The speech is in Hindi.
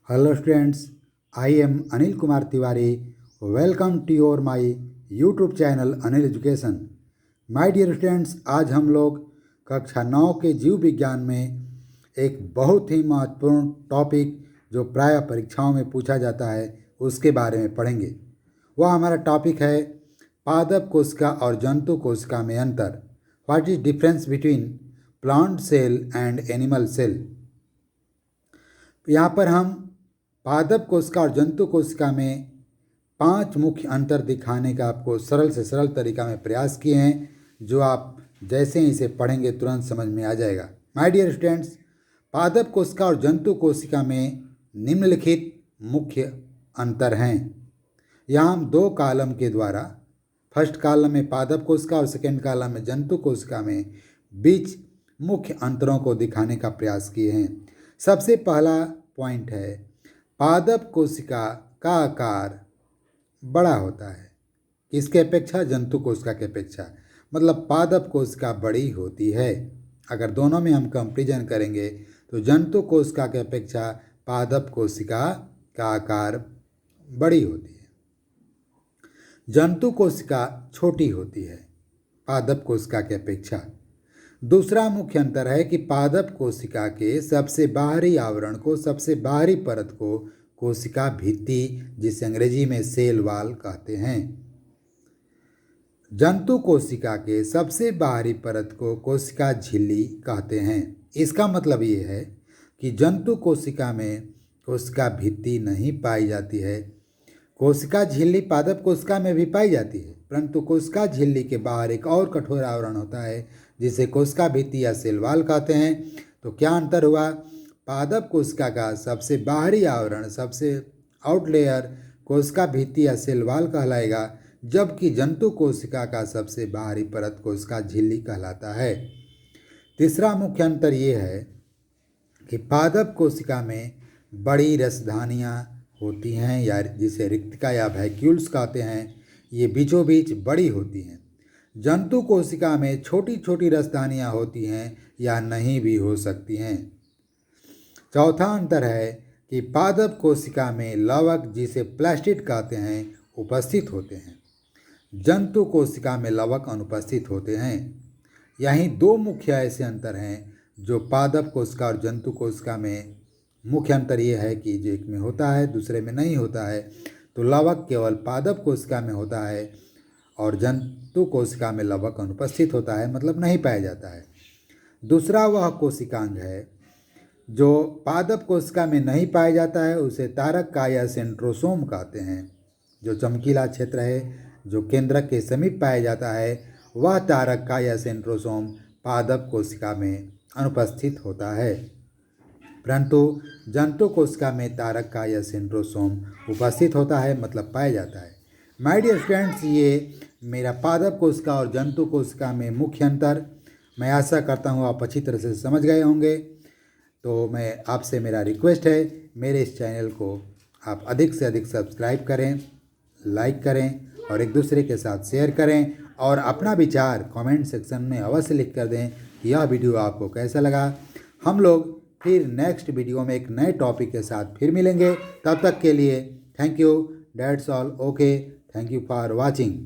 Hello students, I am Anil Kumar Tiwari. Welcome to your my YouTube channel Anil Education. My dear students, आज हम लोग कक्षा 9 के जीव विज्ञान में एक बहुत ही महत्वपूर्ण टॉपिक जो प्रायः परीक्षाओं में पूछा जाता है उसके बारे में पढ़ेंगे। वह हमारा टॉपिक है पादप कोशिका और जंतु कोशिका में अंतर। What is difference between plant cell and animal cell. यहाँ पर हम पादप कोशिका और जंतु कोशिका में 5 मुख्य अंतर दिखाने का आपको सरल से सरल तरीका में प्रयास किए हैं, जो आप जैसे ही इसे पढ़ेंगे तुरंत समझ में आ जाएगा। माय डियर स्टूडेंट्स, पादप कोशिका और जंतु कोशिका में निम्नलिखित मुख्य अंतर हैं। यहाँ हम 2 कॉलम के द्वारा, फर्स्ट कॉलम में पादप कोशिका और सेकेंड कॉलम में जंतु कोशिका में बीच मुख्य अंतरों को दिखाने का प्रयास किए हैं। सबसे पहला पॉइंट है, पादप कोशिका का आकार बड़ा होता है। किसके अपेक्षा? जंतु कोशिका के अपेक्षा। मतलब पादप कोशिका बड़ी होती है। अगर दोनों में हम कंपैरिजन करेंगे तो जंतु कोशिका के अपेक्षा पादप कोशिका का आकार बड़ी होती है। जंतु कोशिका छोटी होती है पादप कोशिका के अपेक्षा। दूसरा मुख्य अंतर है कि पादप कोशिका के सबसे बाहरी आवरण को, सबसे बाहरी परत को कोशिका भित्ति, जिसे अंग्रेजी में सेल वॉल कहते हैं। जंतु कोशिका के सबसे बाहरी परत को कोशिका झिल्ली कहते हैं। इसका मतलब ये है कि जंतु कोशिका में कोशिका भित्ति नहीं पाई जाती है। कोशिका झिल्ली पादप कोशिका में भी पाई जाती है, परंतु कोशिका झिल्ली के बाहर एक और कठोर आवरण होता है जिसे कोशिका भित्ति या सेल वॉल कहते हैं। तो क्या अंतर हुआ? पादप कोशिका का सबसे बाहरी आवरण, सबसे आउटलेयर कोशिका भित्ति या सेल वॉल कहलाएगा, जबकि जंतु कोशिका का सबसे बाहरी परत कोशिका झिल्ली कहलाता है। तीसरा मुख्य अंतर ये है कि पादप कोशिका में बड़ी रसधानियाँ होती हैं, या जिसे रिक्तिका या वैक्यूल्स कहते हैं। ये बीचों बीच बड़ी होती हैं। जंतु कोशिका में छोटी छोटी रसधानियाँ होती हैं या नहीं भी हो सकती हैं। चौथा अंतर है कि पादप कोशिका में लवक, जिसे प्लास्टिड कहते हैं, उपस्थित होते हैं। जंतु कोशिका में लवक अनुपस्थित होते हैं। यहीं 2 मुख्य ऐसे अंतर हैं जो पादप कोशिका और जंतु कोशिका में मुख्य अंतर ये है कि जो एक में होता है दूसरे में नहीं होता है। तो लवक केवल पादप कोशिका में होता है और जंतु कोशिका में लवक अनुपस्थित होता है, मतलब नहीं पाया जाता है। दूसरा वह कोशिकांग है जो पादप कोशिका में नहीं पाया जाता है, उसे तारक का या सेंट्रोसोम कहते हैं। जो चमकीला क्षेत्र है जो केंद्रक के समीप पाया जाता है, वह तारक का या सेंट्रोसोम पादप कोशिका में अनुपस्थित होता है, परंतु जंतु कोशिका में तारक का या सेंट्रोसोम उपस्थित होता है, मतलब पाया जाता है। माय डियर स्टूडेंट्स, ये मेरा पादप कोशिका और जंतु कोशिका में मुख्य अंतर, मैं आशा करता हूँ आप अच्छी तरह से समझ गए होंगे। तो मैं आपसे, मेरा रिक्वेस्ट है, मेरे इस चैनल को आप अधिक से अधिक सब्सक्राइब करें, लाइक करें और एक दूसरे के साथ शेयर करें, और अपना विचार कमेंट सेक्शन में अवश्य लिख कर दें कि यह वीडियो आपको कैसा लगा। हम लोग फिर नेक्स्ट वीडियो में एक नए टॉपिक के साथ फिर मिलेंगे। तब तक के लिए thank you, that's all, okay, thank you for watching.